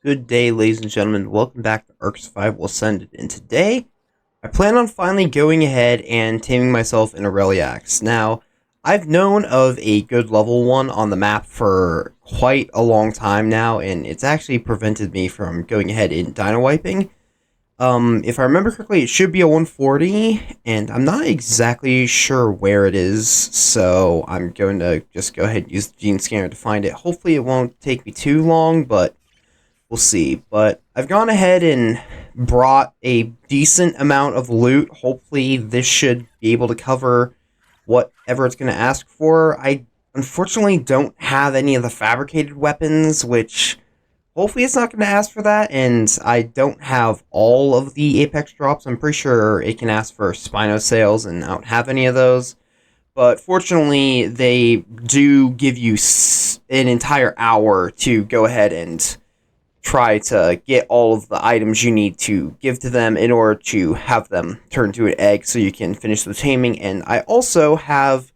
Good day, ladies and gentlemen. Welcome back to ARK Survival Ascended. And today, I plan on finally going ahead and taming myself in Aureliax. Now, I've known of a good level 1 on the map for quite a long time now, and it's actually prevented me from going ahead and dino wiping. If I remember correctly, it should be a 140, and I'm not exactly sure where it is, so I'm going to just go ahead and use the gene scanner to find it. Hopefully it won't take me too long, but we'll see. But I've gone ahead and brought a decent amount of loot. Hopefully this should be able to cover whatever it's going to ask for. I unfortunately don't have any of the fabricated weapons, which hopefully it's not going to ask for that. And I don't have all of the Apex drops. I'm pretty sure it can ask for Spinosails, and I don't have any of those. But fortunately, they do give you an entire hour to go ahead and try to get all of the items you need to give to them in order to have them turn to an egg so you can finish the taming. And I also have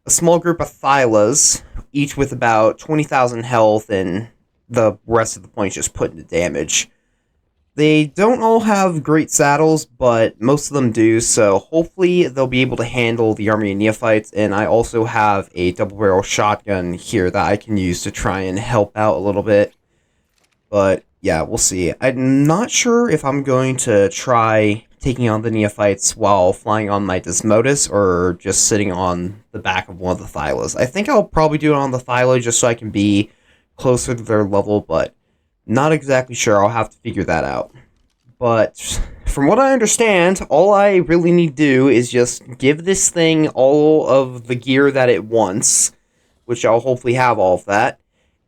a small group of Thylas, each with about 20,000 health, and the rest of the points just put into damage. They don't all have great saddles, but most of them do, so hopefully they'll be able to handle the army of neophytes. And I also have a double barrel shotgun here that I can use to try and help out a little bit. But yeah, we'll see. I'm not sure if I'm going to try taking on the neophytes while flying on my Desmodus or just sitting on the back of one of the Thylas. I think I'll probably do it on the Thyla just so I can be closer to their level, but not exactly sure. I'll have to figure that out. But from what I understand, all I really need to do is just give this thing all of the gear that it wants, which I'll hopefully have all of that.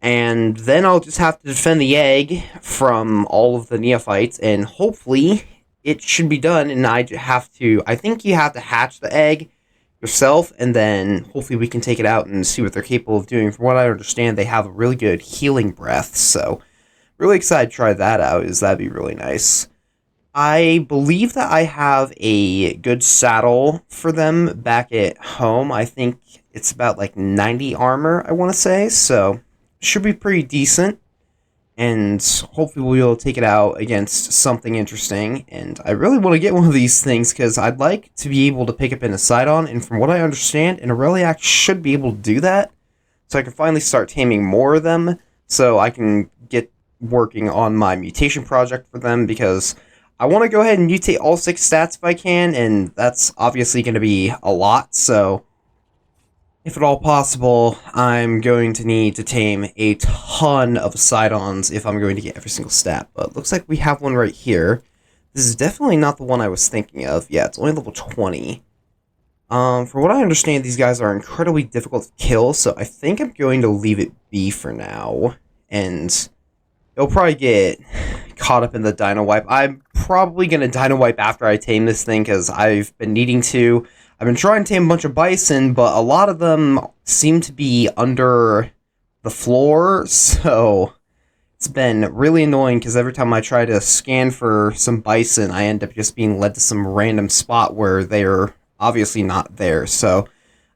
And then I'll just have to defend the egg from all of the neophytes, and hopefully it should be done. And I think you have to hatch the egg yourself, and then hopefully we can take it out and see what they're capable of doing. From what I understand, they have a really good healing breath, so really excited to try that out, as that'd be really nice. I believe that I have a good saddle for them back at home. I think it's about like 90 armor, I want to say, so should be pretty decent, and hopefully we'll be able to take it out against something interesting. And I really want to get one of these things because I'd like to be able to pick up in a Sidon, and from what I understand, an Aureliax should be able to do that, so I can finally start taming more of them, so I can get working on my mutation project for them, because I want to go ahead and mutate all 6 stats if I can, and that's obviously going to be a lot, so if at all possible, I'm going to need to tame a ton of Sidons if I'm going to get every single stat. But looks like we have one right here. This is definitely not the one I was thinking of. Yeah, it's only level 20. From what I understand, these guys are incredibly difficult to kill, so I think I'm going to leave it be for now. And it'll probably get caught up in the dino wipe. I'm probably going to dino wipe after I tame this thing, because I've been needing to. I've been trying to tame a bunch of bison, but a lot of them seem to be under the floor, so it's been really annoying, because every time I try to scan for some bison, I end up just being led to some random spot where they're obviously not there. So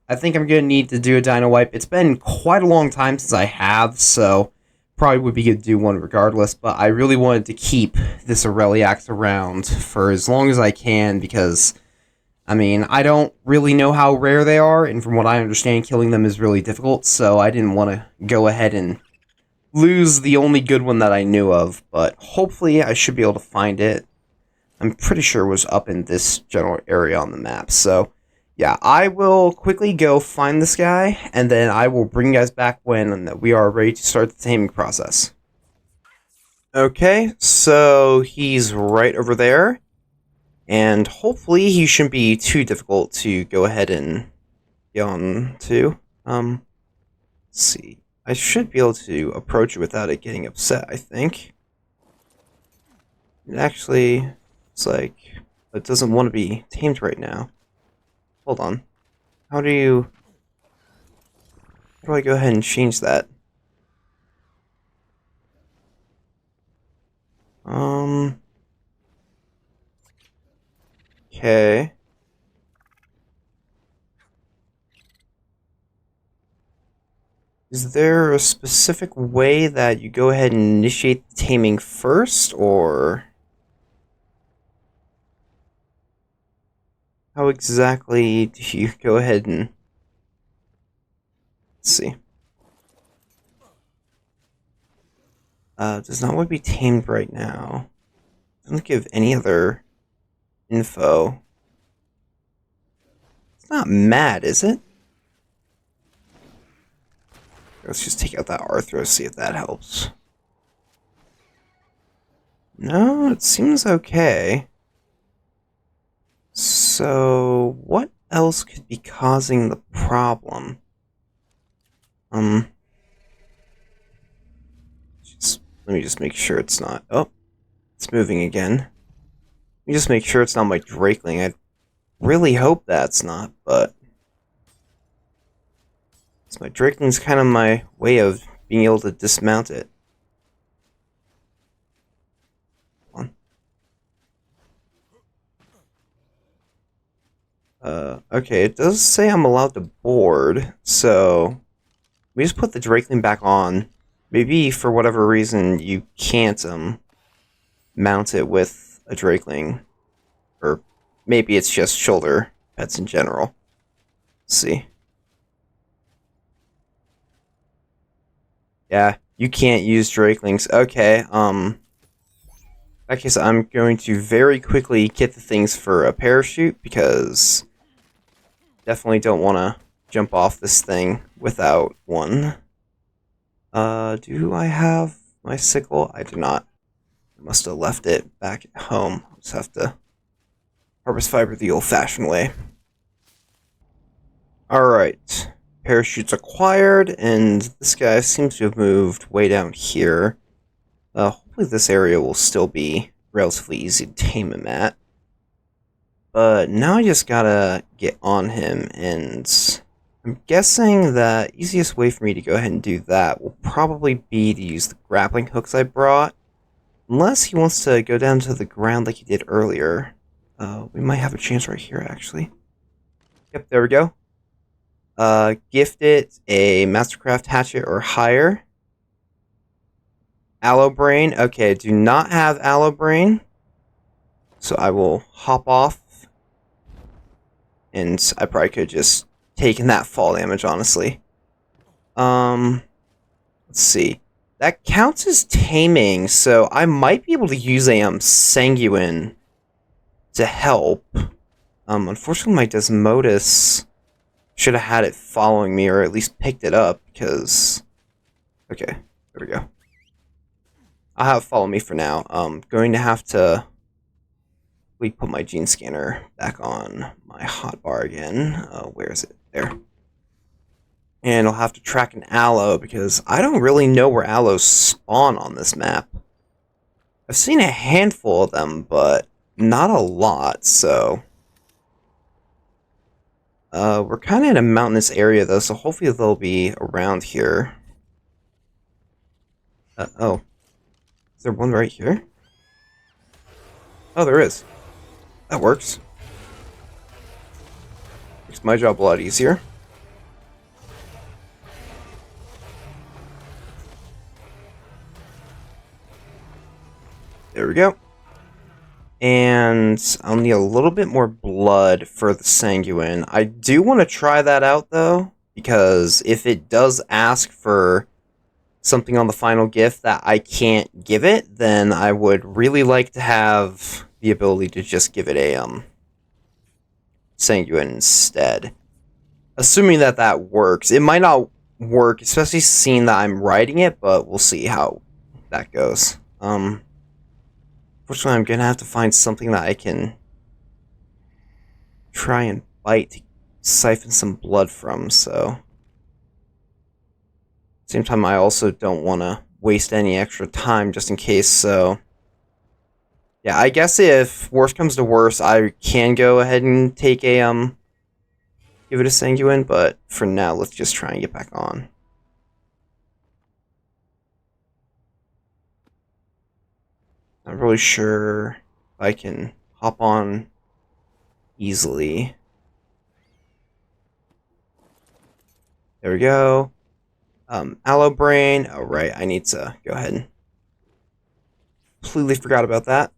I think I'm going to need to do a dino wipe. It's been quite a long time since I have, so probably would be good to do one regardless, but I really wanted to keep this Aureliax around for as long as I can, because I mean, I don't really know how rare they are, and from what I understand, killing them is really difficult, so I didn't want to go ahead and lose the only good one that I knew of, but hopefully I should be able to find it. I'm pretty sure it was up in this general area on the map, so yeah, I will quickly go find this guy, and then I will bring you guys back when we are ready to start the taming process. Okay, so he's right over there. And hopefully he shouldn't be too difficult to go ahead and get on to. Let's see. I should be able to approach it without it getting upset, I think. It actually looks like it doesn't want to be tamed right now. Hold on. How do I go ahead and change that? Okay. Is Is there a specific way that you go ahead and initiate the taming first, or how exactly do you go ahead and... Let's see. Does not want to be tamed right now. Doesn't give any other info. It's not mad, is it? Let's just take out that Arthro, see if that helps. No, it seems okay. So, what else could be causing the problem? Let me just make sure it's not... Oh, it's moving again. Let me just make sure it's not my Drakeling. I really hope that's not, but... my Drakeling's kind of my way of being able to dismount it. Okay, it does say I'm allowed to board, so we just put the Drakeling back on. Maybe for whatever reason you can't mount it with a Drakeling, or maybe it's just shoulder pets in general. Let's see. Yeah, you can't use Drakelings. Okay, in that case, I'm going to very quickly get the things for a parachute, because definitely don't want to jump off this thing without one. Do I have my sickle? I do not. I must have left it back at home. I'll just have to harvest fiber the old-fashioned way. Alright. Parachutes acquired, and this guy seems to have moved way down here. Hopefully this area will still be relatively easy to tame him at. But now I just gotta get on him, and I'm guessing the easiest way for me to go ahead and do that will probably be to use the grappling hooks I brought. Unless he wants to go down to the ground like he did earlier. We might have a chance right here, actually. Yep, there we go. Gift it a Mastercraft hatchet or higher. Aloe Brain. Okay, do not have Aloe Brain. So I will hop off. And I probably could have just taken that fall damage, honestly. Let's see. That counts as taming, so I might be able to use a Sanguine to help. Unfortunately, my Desmodus should have had it following me, or at least picked it up, because... Okay, there we go. I'll have it follow me for now. I'm going to have to put my gene scanner back on my hotbar again. Where is it? There. And I'll have to track an aloe, because I don't really know where aloes spawn on this map. I've seen a handful of them, but not a lot, so... we're kind of in a mountainous area, though, so hopefully they'll be around here. Oh. Is there one right here? Oh, there is. That works. Makes my job a lot easier. There we go. And I'll need a little bit more blood for the Sanguine. I do want to try that out, though, because if it does ask for something on the final gift that I can't give it, then I would really like to have the ability to just give it a Sanguine instead. Assuming that that works. It might not work, especially seeing that I'm riding it, but we'll see how that goes. Unfortunately, I'm gonna have to find something that I can try and bite to siphon some blood from, so... Same time, I also don't want to waste any extra time just in case, so... Yeah, I guess if worst comes to worst, I can go ahead and take a, give it a Sanguine, but for now, let's just try and get back on. Not really sure if I can hop on easily. There we go. Aloe Brain. Oh, right. I need to go ahead and... Completely forgot about that.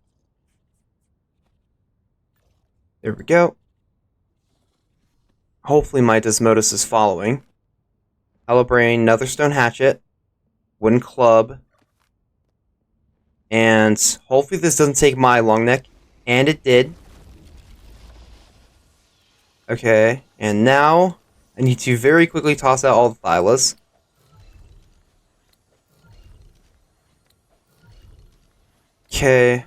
There we go. Hopefully my Desmodus is following. Aloe Brain, Netherstone Hatchet, Wooden Club, and hopefully this doesn't take my long neck. And it did. Okay, and now I need to very quickly toss out all the Thylas. Okay.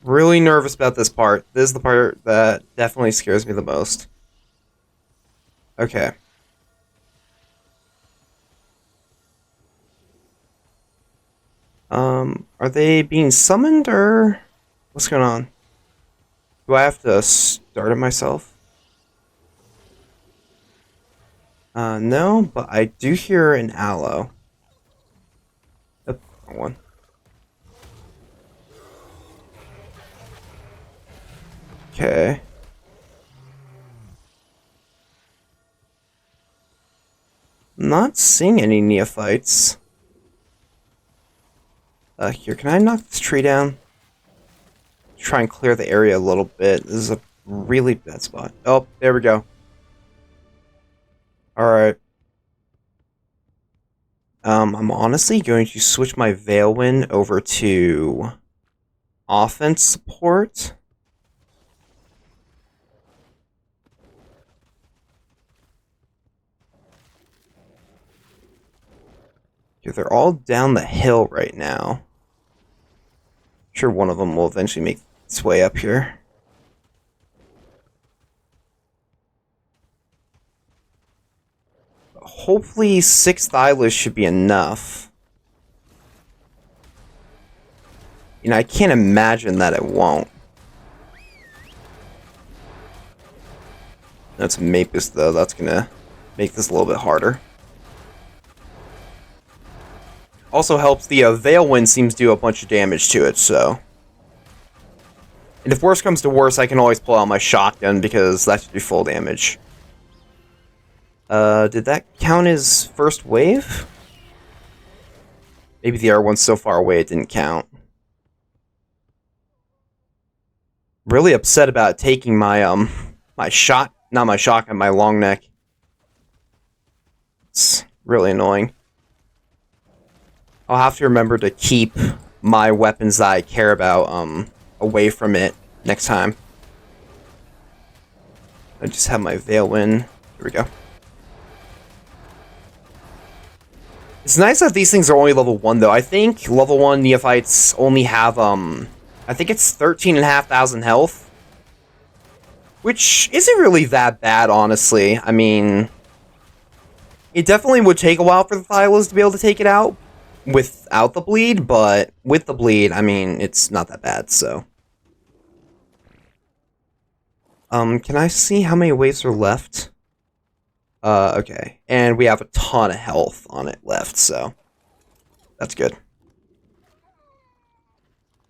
Really nervous about this part. This is the part that definitely scares me the most. Okay. Are they being summoned, or what's going on? Do I have to start it myself? No, but I do hear an aloe. Oh, wrong one. Okay. I'm not seeing any neophytes. Here, can I knock this tree down? Try and clear the area a little bit. This is a really bad spot. Oh, there we go. Alright. I'm honestly going to switch my Veilwind over to offense support. Yeah, they're all down the hill right now. I'm sure one of them will eventually make its way up here. Hopefully 6 Thylas should be enough. You know, I can't imagine that it won't. That's Mapus though, that's gonna make this a little bit harder. Also helps the Veilwind seems to do a bunch of damage to it, so... And if worse comes to worse, I can always pull out my shotgun, because that should do full damage. Did that count as first wave? Maybe the other one's so far away it didn't count. Really upset about taking my, not my shotgun, my long neck. It's really annoying. I'll have to remember to keep my weapons that I care about, away from it next time. I just have my Veilwind. Here we go. It's nice that these things are only level 1, though. I think level 1 Neophytes only have, I think it's 13,500 health. Which isn't really that bad, honestly. I mean, it definitely would take a while for the Thylas to be able to take it out without the bleed, but with the bleed, I mean, it's not that bad, so. Can I see how many waves are left? Okay. And we have a ton of health on it left, so that's good.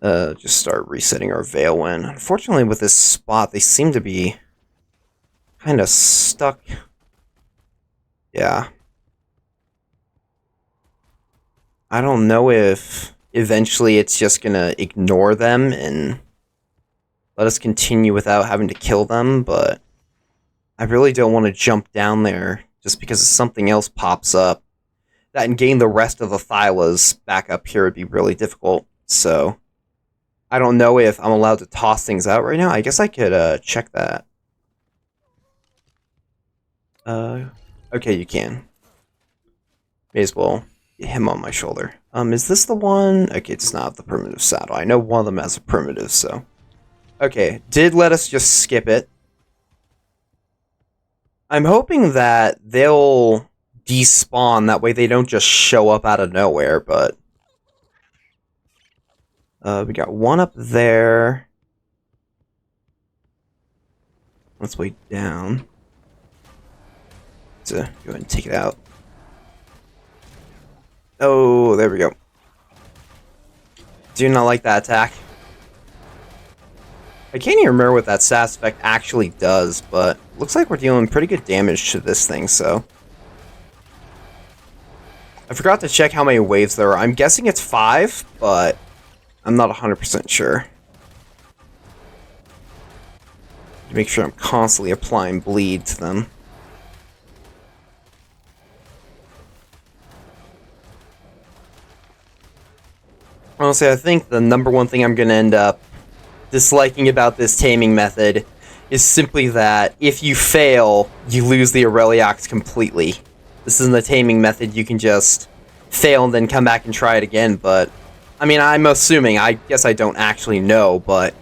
Just start resetting our Veilwind. Unfortunately, with this spot, they seem to be kind of stuck. Yeah. I don't know if eventually it's just gonna ignore them and let us continue without having to kill them, but I really don't want to jump down there just because if something else pops up. That and gain the rest of the Thylas back up here would be really difficult, so I don't know if I'm allowed to toss things out right now. I guess I could check that. Okay, you can. May as well get him on my shoulder. Is this the one? Okay, it's not the primitive saddle. I know one of them has a primitive, so. Okay, did let us just skip it. I'm hoping that they'll despawn, that way they don't just show up out of nowhere, but... we got one up there. Let's wait down. To go ahead and take it out. Oh, there we go. Do not like that attack. I can't even remember what that stat effect actually does, but looks like we're dealing pretty good damage to this thing, so. I forgot to check how many waves there are. I'm guessing it's 5, but I'm not 100% sure. Make sure I'm constantly applying bleed to them. Honestly, I think the number one thing I'm going to end up disliking about this taming method is simply that if you fail, you lose the Aureliax completely. This isn't a taming method you can just fail and then come back and try it again, but I mean, I'm assuming, I guess I don't actually know, but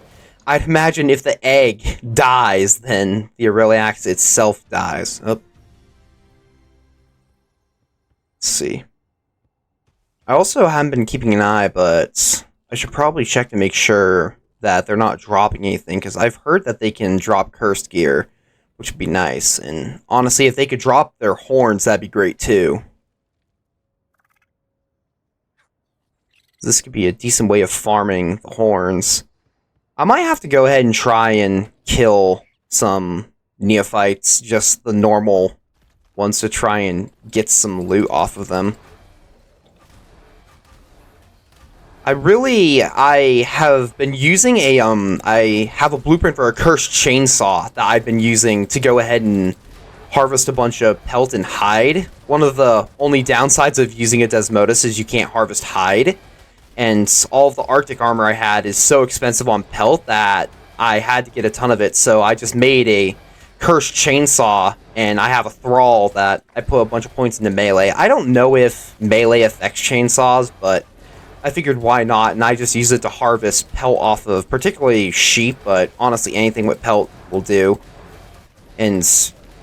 I'd imagine if the egg dies, then the Aureliax itself dies. Oh. Let's see. I also haven't been keeping an eye, but I should probably check to make sure that they're not dropping anything, because I've heard that they can drop cursed gear, which would be nice. And honestly, if they could drop their horns, that'd be great too. This could be a decent way of farming the horns. I might have to go ahead and try and kill some neophytes, just the normal ones, to try and get some loot off of them. I have been using I have a blueprint for a cursed chainsaw that I've been using to go ahead and harvest a bunch of pelt and hide. One of the only downsides of using a Desmodus is you can't harvest hide, and all of the Arctic armor I had is so expensive on pelt that I had to get a ton of it, so I just made a cursed chainsaw, and I have a thrall that I put a bunch of points into melee. I don't know if melee affects chainsaws, but I figured why not, and I just use it to harvest pelt off of particularly sheep, but honestly anything with pelt will do. And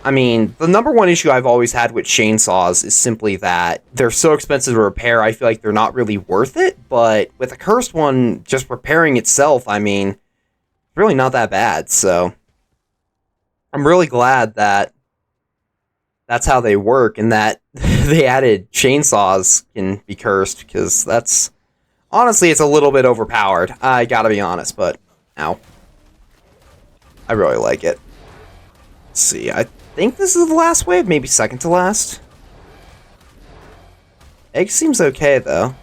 I mean, the number one issue I've always had with chainsaws is simply that they're so expensive to repair, I feel like they're not really worth it, but with a cursed one, just repairing itself, I mean, really not that bad, so I'm really glad that that's how they work, and that they added chainsaws can be cursed, because that's... honestly, it's a little bit overpowered. I gotta be honest, but... ow. I really like it. Let's see, I think this is the last wave, maybe second to last. Egg seems okay, though.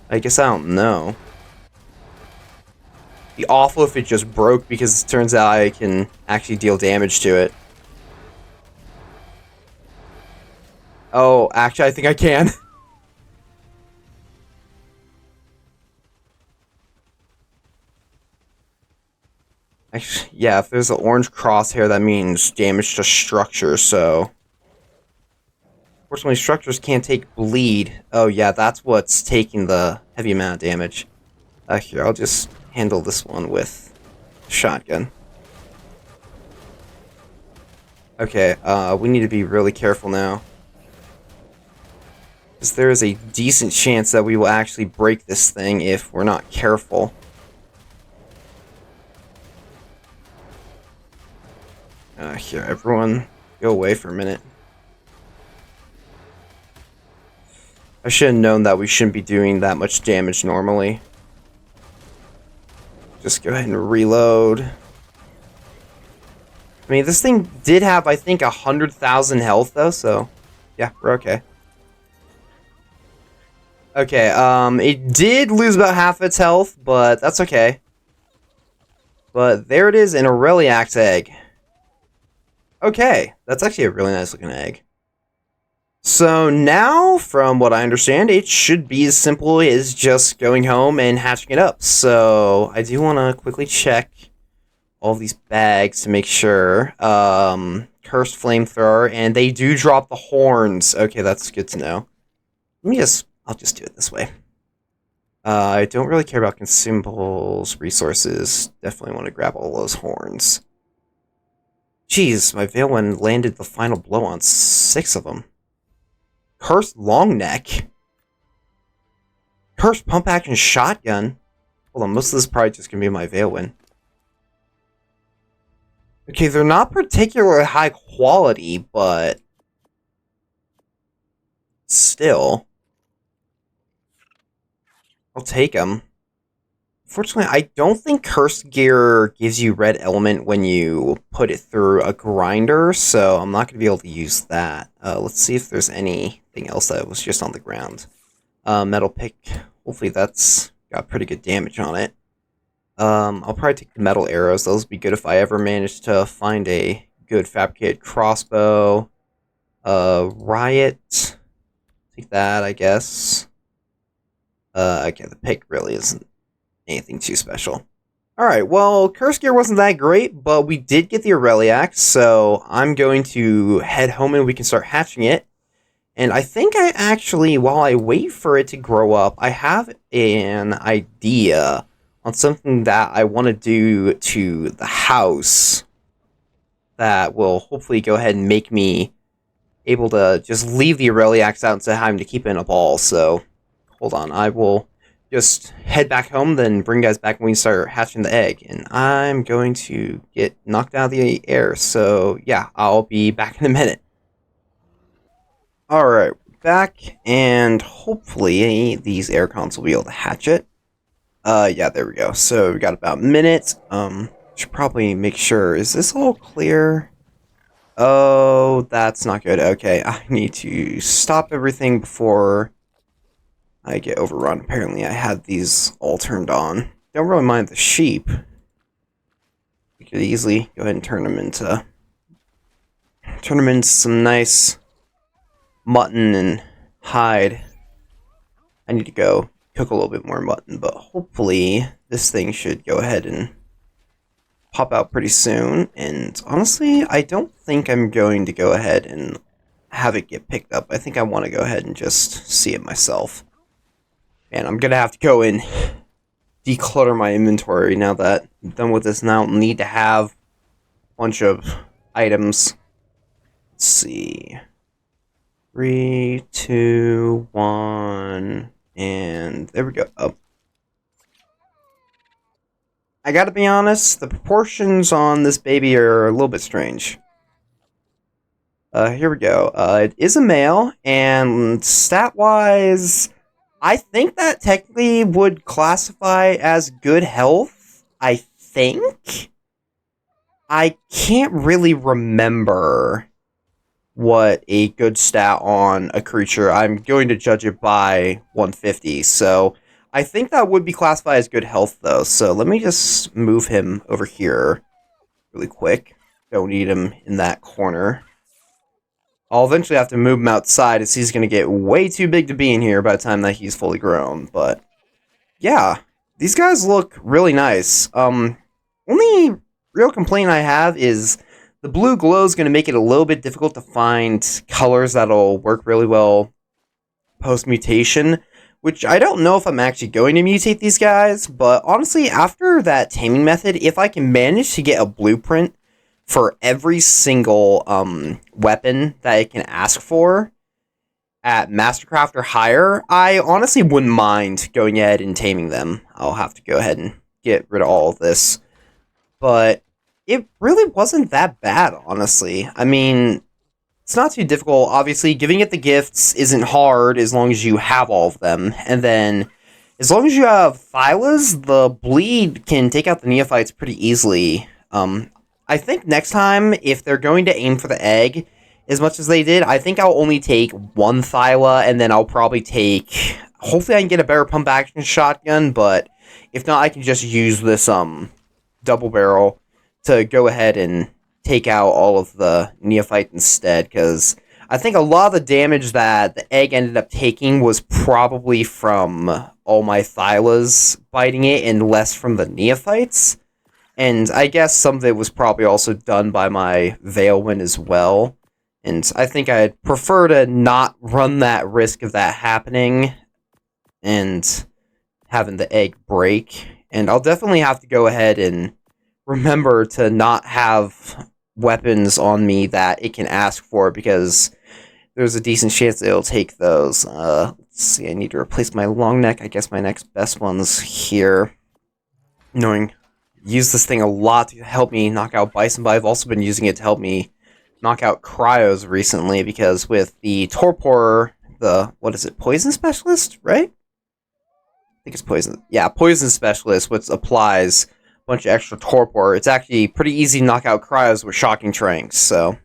I guess I don't know. It'd be awful if it just broke, because it turns out I can actually deal damage to it. Oh, actually, I think I can. Actually, yeah, if there's an orange crosshair, that means damage to structure, so... Fortunately, structures can't take bleed. Oh, yeah, that's what's taking the heavy amount of damage. Here, I'll just handle this one with shotgun. Okay, we need to be really careful now. Because there is a decent chance that we will actually break this thing if we're not careful. Here, everyone, go away for a minute. I should have known that we shouldn't be doing that much damage normally. Just go ahead and reload. I mean, this thing did have, I think, 100,000 health, though, so... yeah, we're okay. Okay, it did lose about half its health, but that's okay. But there it is, an Aureliax egg. Okay, that's actually a really nice looking egg. So now, from what I understand, it should be as simple as just going home and hatching it up. So I do want to quickly check all of these bags to make sure. Cursed flamethrower, and they do drop the horns. Okay, that's good to know. I'll just do it this way. I don't really care about consumables, resources. Definitely want to grab all those horns. Jeez, my Veilwind landed the final blow on 6 of them. Cursed long neck. Cursed pump action shotgun. Hold on, most of this is probably just gonna be my Veilwind. Okay, they're not particularly high quality, but still, I'll take them. Unfortunately, I don't think cursed gear gives you red element when you put it through a grinder, so I'm not going to be able to use that. Let's see if there's anything anything else that was just on the ground. Metal pick. Hopefully that's got pretty good damage on it. I'll probably take the metal arrows. Those would be good if I ever manage to find a good fabricated crossbow. Riot. Take that, I guess. Okay, the pick really isn't anything too special. Alright, well, Curse Gear wasn't that great, but we did get the Aureliax, so I'm going to head home and we can start hatching it. And I think I actually, while I wait for it to grow up, I have an idea on something that I want to do to the house that will hopefully go ahead and make me able to just leave the Aureliax out instead of having to keep it in a ball. So, hold on, I will just head back home, then bring you guys back when we start hatching the egg. And I'm going to get knocked out of the air, so yeah, I'll be back in a minute. Alright, back, and hopefully these air cons will be able to hatch it. Yeah, there we go. So we got about a minute. Should probably make sure, is this all clear? Oh, that's not good. Okay, I need to stop everything before I get overrun. Apparently I had these all turned on. Don't really mind the sheep. We could easily go ahead and turn them into some nice mutton and hide. I need to go cook a little bit more mutton, but hopefully this thing should go ahead and pop out pretty soon. And honestly, I don't think I'm going to go ahead and have it get picked up. I think I want to go ahead and just see it myself. And I'm gonna have to go and declutter my inventory now that I'm done with this, and I don't need to have a bunch of items. Let's see. 3, 2, 1, and there we go. Oh. I gotta be honest, the proportions on this baby are a little bit strange. Here we go. It is a male, and stat-wise, I think that technically would classify as good health, I think? I can't really remember what a good stat on a creature. I'm going to judge it by 150, so I think that would be classified as good health, though. So let me just move him over here really quick. Don't need him in that corner. I'll eventually have to move him outside as he's going to get way too big to be in here by the time that he's fully grown. But yeah, these guys look really nice. Only real complaint I have is the blue glow is going to make it a little bit difficult to find colors that'll work really well post-mutation, which I don't know if I'm actually going to mutate these guys, but honestly, after that taming method, if I can manage to get a blueprint for every single weapon that it can ask for at Mastercraft or higher, I honestly wouldn't mind going ahead and taming them. I'll have to go ahead and get rid of all of this. But it really wasn't that bad, honestly. I mean, it's not too difficult. Obviously, giving it the gifts isn't hard as long as you have all of them. And then, as long as you have Thylas, the bleed can take out the neophytes pretty easily. I think next time, if they're going to aim for the egg, as much as they did, I think I'll only take one Thyla, and then I'll probably take... Hopefully I can get a better pump-action shotgun, but if not, I can just use this double barrel to go ahead and take out all of the neophyte instead, because I think a lot of the damage that the egg ended up taking was probably from all my Thylas biting it, and less from the neophytes. And I guess some of it was probably also done by my Veilwind as well. And I think I'd prefer to not run that risk of that happening and having the egg break. And I'll definitely have to go ahead and remember to not have weapons on me that it can ask for, because there's a decent chance that it'll take those. Let's see, I need to replace my long neck. I guess my next best one's here. Use this thing a lot to help me knock out Bison, but I've also been using it to help me knock out Cryos recently, because with the Torpor, what is it, Poison Specialist, right? I think it's Poison. Yeah, Poison Specialist, which applies a bunch of extra Torpor. It's actually pretty easy to knock out Cryos with Shocking Tranks, so...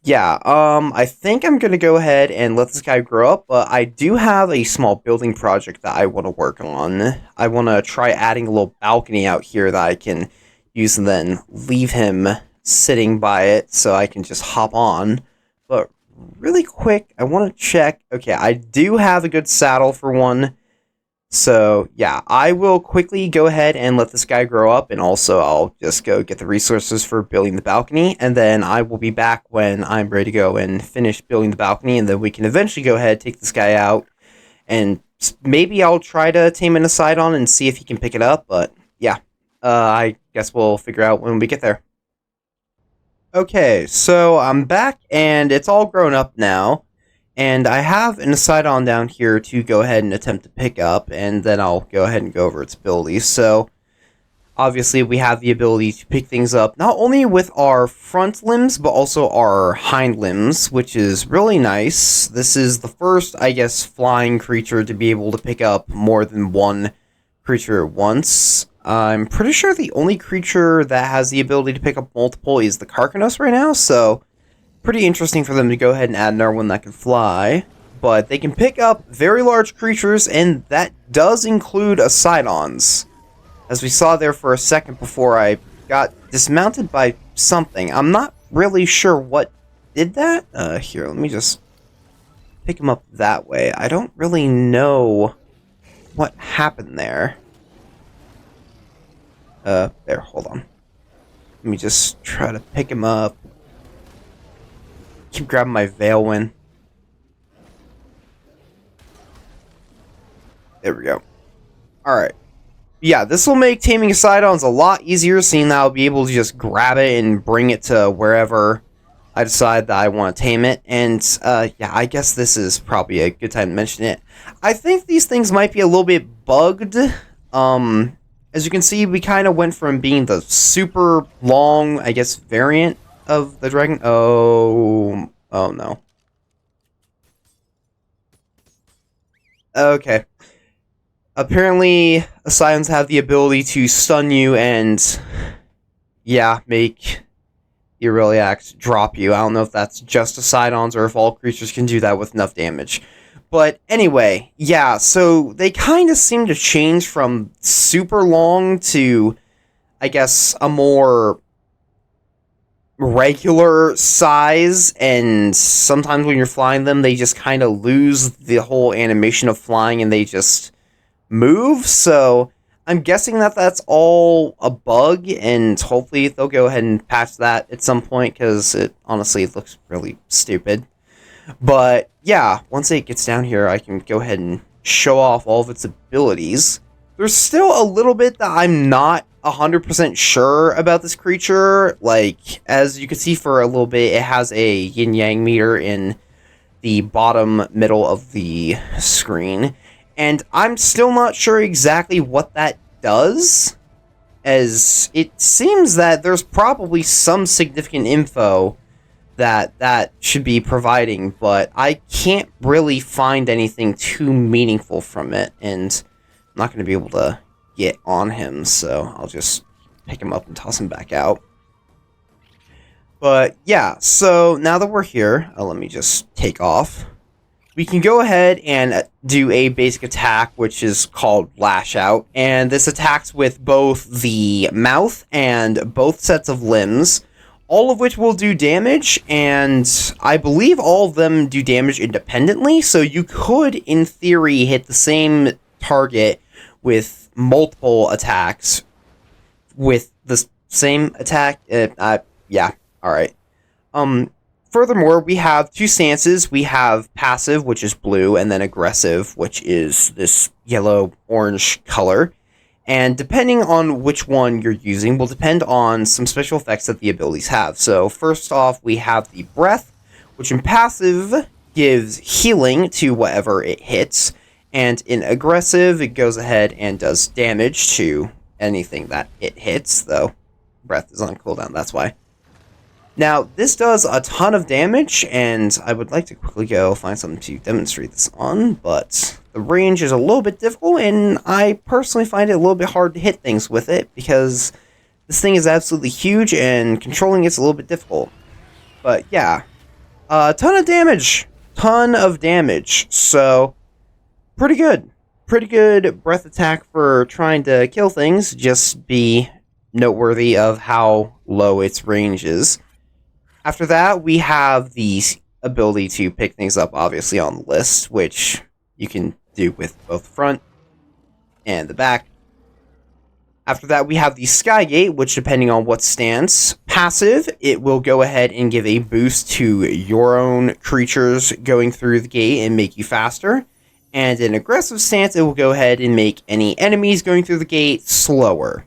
Yeah, I think I'm gonna go ahead and let this guy grow up, but I do have a small building project that I want to work on. I want to try adding a little balcony out here that I can use and then leave him sitting by it so I can just hop on. But really quick, I want to check. Okay, I do have a good saddle for one. So, yeah, I will quickly go ahead and let this guy grow up, and also I'll just go get the resources for building the balcony, and then I will be back when I'm ready to go and finish building the balcony, and then we can eventually go ahead, take this guy out, and maybe I'll try to tame an Asidon and see if he can pick it up, but yeah, I guess we'll figure out when we get there. Okay, so I'm back, and it's all grown up now. And I have an Asidon down here to go ahead and attempt to pick up, and then I'll go ahead and go over its abilities. So, obviously, we have the ability to pick things up, not only with our front limbs, but also our hind limbs, which is really nice. This is the first, I guess, flying creature to be able to pick up more than one creature at once. I'm pretty sure the only creature that has the ability to pick up multiple is the Carcanos right now, so pretty interesting for them to go ahead and add another one that can fly. But they can pick up very large creatures, and that does include Asidons. As we saw there for a second before I got dismounted by something. I'm not really sure what did that. Here, let me just pick him up that way. I don't really know what happened there. There, hold on. Let me just try to pick him up. Keep grabbing my Veilwind. There we go. Alright. Yeah, this will make taming Asidons a lot easier, seeing that I'll be able to just grab it and bring it to wherever I decide that I want to tame it. And, yeah, I guess this is probably a good time to mention it. I think these things might be a little bit bugged. As you can see, we kind of went from being the super long, I guess, variant of the dragon. Oh no. Okay. Apparently, Asidons have the ability to stun you and, yeah, make Aureliax drop you. I don't know if that's just Asidons or if all creatures can do that with enough damage. But anyway, yeah, so they kind of seem to change from super long to, I guess, a more regular size, and sometimes when you're flying them, they just kind of lose the whole animation of flying and they just move. So I'm guessing that that's all a bug, and hopefully they'll go ahead and patch that at some point, because it honestly looks really stupid. But yeah, once it gets down here, I can go ahead and show off all of its abilities. There's still a little bit that I'm not 100% sure about this creature. Like, as you can see for a little bit, it has a yin-yang meter in the bottom middle of the screen. And I'm still not sure exactly what that does, as it seems that there's probably some significant info that should be providing, but I can't really find anything too meaningful from it, and I'm not going to be able to get on him, so I'll just pick him up and toss him back out. But yeah, so now that we're here, let me just take off. We can go ahead and do a basic attack, which is called Lash Out, and this attacks with both the mouth and both sets of limbs, all of which will do damage, and I believe all of them do damage independently, so you could, in theory, hit the same target with multiple attacks with the same attack. Yeah, alright. Furthermore, we have two stances. We have passive, which is blue, and then aggressive, which is this yellow-orange color. And depending on which one you're using will depend on some special effects that the abilities have. So first off, we have the breath, which in passive gives healing to whatever it hits. And in aggressive, it goes ahead and does damage to anything that it hits, though breath is on cooldown, that's why. Now, this does a ton of damage, and I would like to quickly go find something to demonstrate this on, but the range is a little bit difficult, and I personally find it a little bit hard to hit things with it, because this thing is absolutely huge, and controlling it's a little bit difficult. But yeah, A ton of damage. Ton of damage. So, pretty good. Pretty good breath attack for trying to kill things. Just be noteworthy of how low its range is. After that, we have the ability to pick things up, obviously, on the list, which you can do with both the front and the back. After that, we have the Skygate, which, depending on what stance, passive, it will go ahead and give a boost to your own creatures going through the gate and make you faster. And in aggressive stance, it will go ahead and make any enemies going through the gate slower.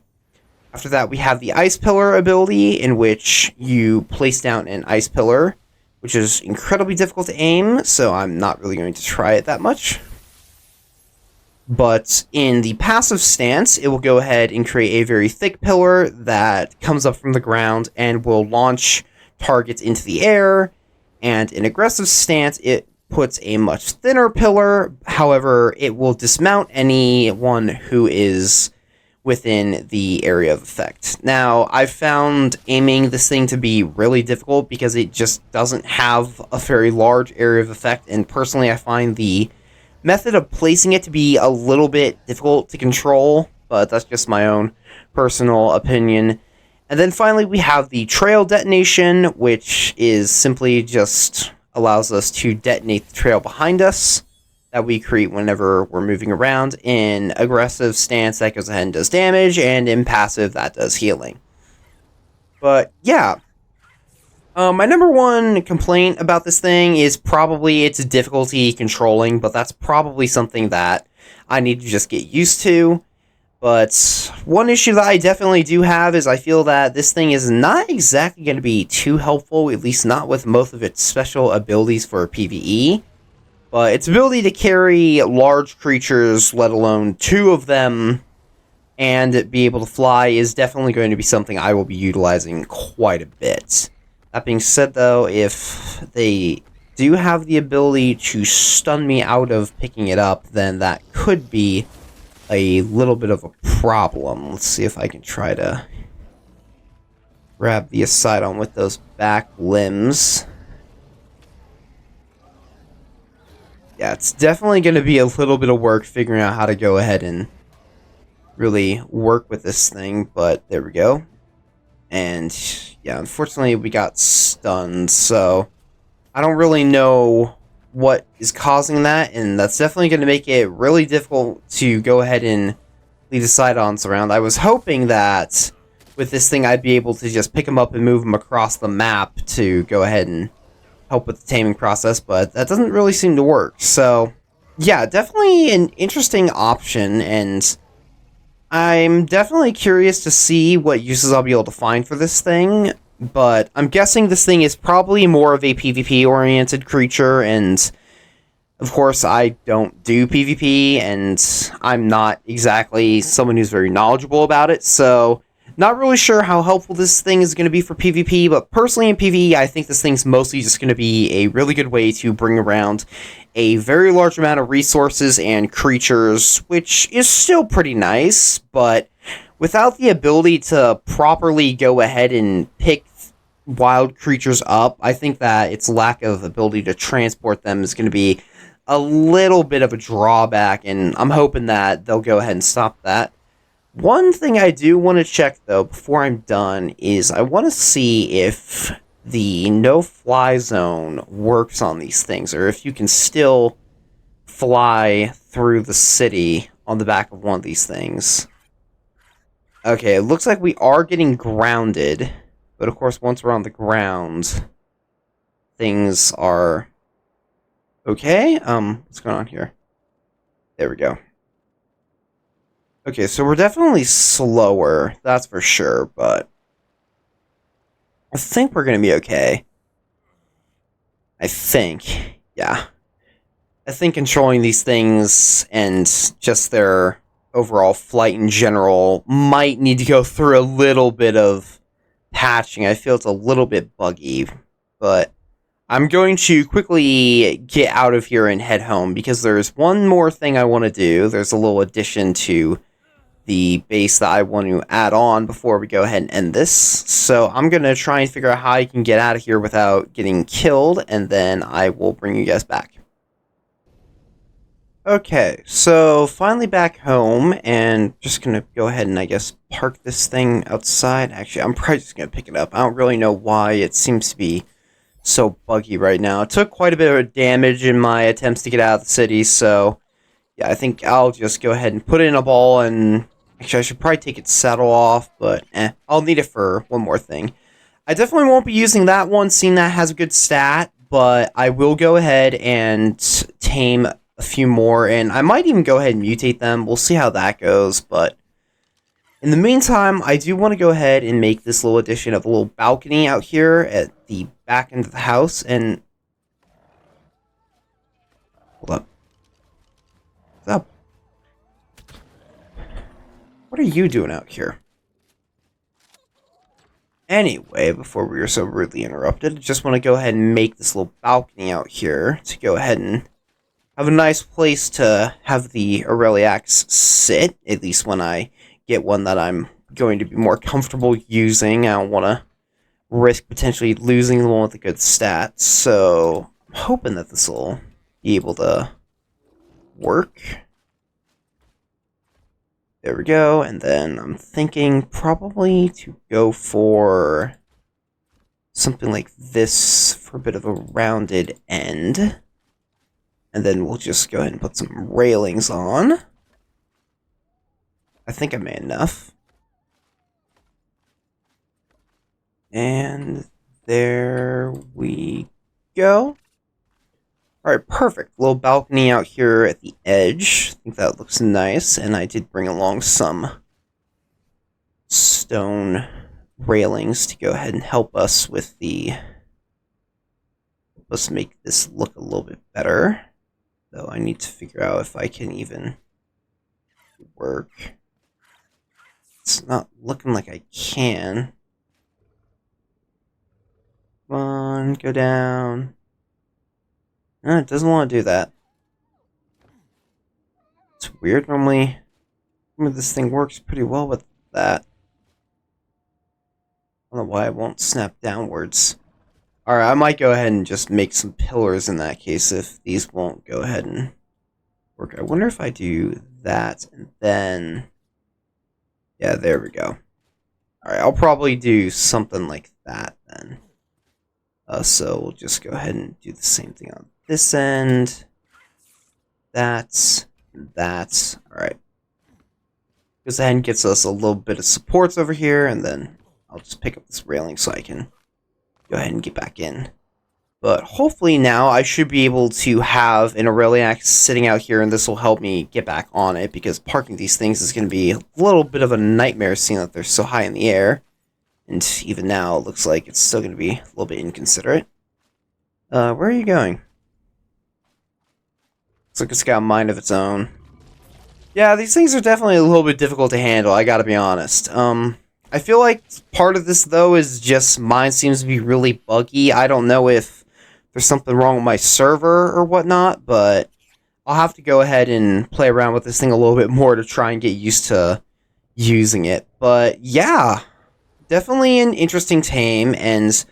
After that, we have the Ice Pillar ability, in which you place down an Ice Pillar, which is incredibly difficult to aim, so I'm not really going to try it that much. But in the passive stance, it will go ahead and create a very thick pillar that comes up from the ground and will launch targets into the air. And in aggressive stance, it puts a much thinner pillar. However, it will dismount anyone who is within the area of effect. Now, I've found aiming this thing to be really difficult because it just doesn't have a very large area of effect, and personally I find the method of placing it to be a little bit difficult to control, but that's just my own personal opinion. And then finally we have the trail detonation, which is simply just allows us to detonate the trail behind us that we create whenever we're moving around. In aggressive stance, that goes ahead and does damage, and in passive, that does healing. But yeah, my number one complaint about this thing is probably its difficulty controlling, but that's probably something that I need to just get used to. But one issue that I definitely do have is I feel that this thing is not exactly going to be too helpful, at least not with most of its special abilities for PvE. But its ability to carry large creatures, let alone two of them, and be able to fly is definitely going to be something I will be utilizing quite a bit. That being said, though, if they do have the ability to stun me out of picking it up, then that could be a little bit of a problem. Let's see if I can try to grab the Asidon with those back limbs. Yeah, it's definitely going to be a little bit of work figuring out how to go ahead and really work with this thing, but there we go. And yeah, unfortunately we got stunned, so I don't really know what is causing that, and that's definitely going to make it really difficult to go ahead and lead the Sidons around. I was hoping that with this thing I'd be able to just pick them up and move them across the map to go ahead and help with the taming process, but that doesn't really seem to work. So yeah, definitely an interesting option, and I'm definitely curious to see what uses I'll be able to find for this thing, but I'm guessing this thing is probably more of a PvP-oriented creature, and of course I don't do PvP, and I'm not exactly someone who's very knowledgeable about it, so not really sure how helpful this thing is going to be for PvP, but personally in PvE, I think this thing's mostly just going to be a really good way to bring around a very large amount of resources and creatures, which is still pretty nice, but without the ability to properly go ahead and pick wild creatures up, I think that its lack of ability to transport them is going to be a little bit of a drawback, and I'm hoping that they'll go ahead and stop that. One thing I do want to check, though, before I'm done, is I want to see if the no-fly zone works on these things, or if you can still fly through the city on the back of one of these things. Okay, it looks like we are getting grounded, but of course, once we're on the ground, things are okay. What's going on here? There we go. Okay, so we're definitely slower, that's for sure, but I think we're going to be okay. I think, yeah. I think controlling these things and just their overall flight in general might need to go through a little bit of patching. I feel it's a little bit buggy, but I'm going to quickly get out of here and head home because there's one more thing I want to do. There's a little addition to the base that I want to add on before we go ahead and end this. So I'm going to try and figure out how I can get out of here without getting killed, and then I will bring you guys back. Okay, so finally back home, and just going to go ahead and, I guess, park this thing outside. Actually, I'm probably just going to pick it up. I don't really know why it seems to be so buggy right now. It took quite a bit of damage in my attempts to get out of the city, so yeah, I think I'll just go ahead and put it in a ball, and actually I should probably take its saddle off, but I'll need it for one more thing. I definitely won't be using that one, seeing that has a good stat, but I will go ahead and tame a few more, and I might even go ahead and mutate them. We'll see how that goes, but in the meantime, I do want to go ahead and make this little addition of a little balcony out here at the back end of the house, and hold up. What's up? What are you doing out here? Anyway, before we were so rudely interrupted, I just want to go ahead and make this little balcony out here to go ahead and have a nice place to have the Aureliax sit, at least when I get one that I'm going to be more comfortable using. I don't want to risk potentially losing the one with the good stats, so I'm hoping that this will be able to work. There we go, and then I'm thinking probably to go for something like this for a bit of a rounded end. And then we'll just go ahead and put some railings on. I think I made enough. And there we go. Alright, perfect. Little balcony out here at the edge. I think that looks nice. And I did bring along some stone railings to go ahead and help us with the... Let's make this look a little bit better. Though I need to figure out if I can even work. It's not looking like I can. Come on, go down. No, it doesn't want to do that. It's weird. Normally this thing works pretty well with that. I don't know why it won't snap downwards. Alright, I might go ahead and just make some pillars in that case if these won't go ahead and work. I wonder if I do that and then... Yeah, there we go. Alright, I'll probably do something like that then. So we'll just go ahead and do the same thing on this end. That. Alright. Goes ahead and gets us a little bit of supports over here, and then I'll just pick up this railing so I can go ahead and get back in. But hopefully now I should be able to have an Aureliax sitting out here, and this will help me get back on it, because parking these things is going to be a little bit of a nightmare seeing that they're so high in the air. And even now it looks like it's still going to be a little bit inconsiderate. Where are you going? Looks like it's got a mind of its own. Yeah, these things are definitely a little bit difficult to handle, I gotta be honest. I feel like part of this, though, is just mine seems to be really buggy. I don't know if there's something wrong with my server or whatnot, but I'll have to go ahead and play around with this thing a little bit more to try and get used to using it. But yeah, definitely an interesting tame, and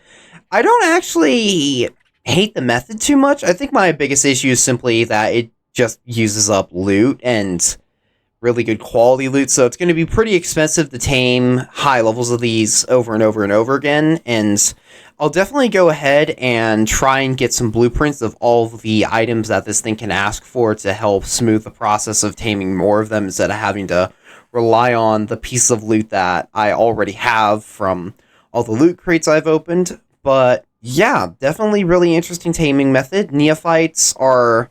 I don't actually hate the method too much. I think my biggest issue is simply that it just uses up loot, and really good quality loot, so it's going to be pretty expensive to tame high levels of these over and over and over again, and I'll definitely go ahead and try and get some blueprints of all of the items that this thing can ask for to help smooth the process of taming more of them instead of having to rely on the piece of loot that I already have from all the loot crates I've opened. But yeah, definitely really interesting taming method. Neophytes are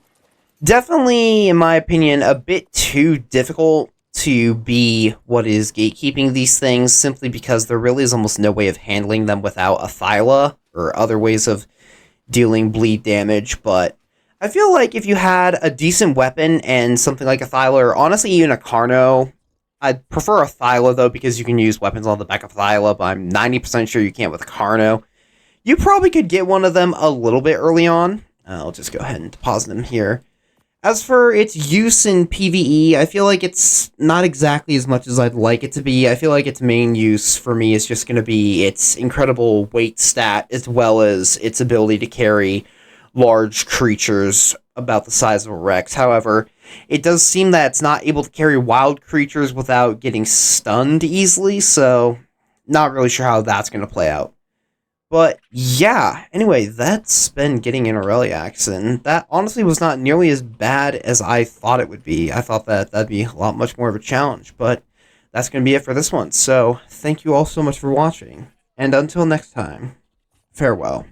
definitely, in my opinion, a bit too difficult to be what is gatekeeping these things, simply because there really is almost no way of handling them without a Thyla or other ways of dealing bleed damage. But I feel like if you had a decent weapon and something like a Thyla, or honestly even a Carno, I'd prefer a Thyla though, because you can use weapons on the back of Thyla, but I'm 90% sure you can't with a Carno. You probably could get one of them a little bit early on. I'll just go ahead and deposit them here. As for its use in PvE, I feel like it's not exactly as much as I'd like it to be. I feel like its main use for me is just going to be its incredible weight stat, as well as its ability to carry large creatures about the size of a Rex. However, it does seem that it's not able to carry wild creatures without getting stunned easily, so not really sure how that's going to play out. But yeah, anyway, that's been getting in Aureliax, and that honestly was not nearly as bad as I thought it would be. I thought that that'd be a lot much more of a challenge, but that's going to be it for this one. So, thank you all so much for watching, and until next time, farewell.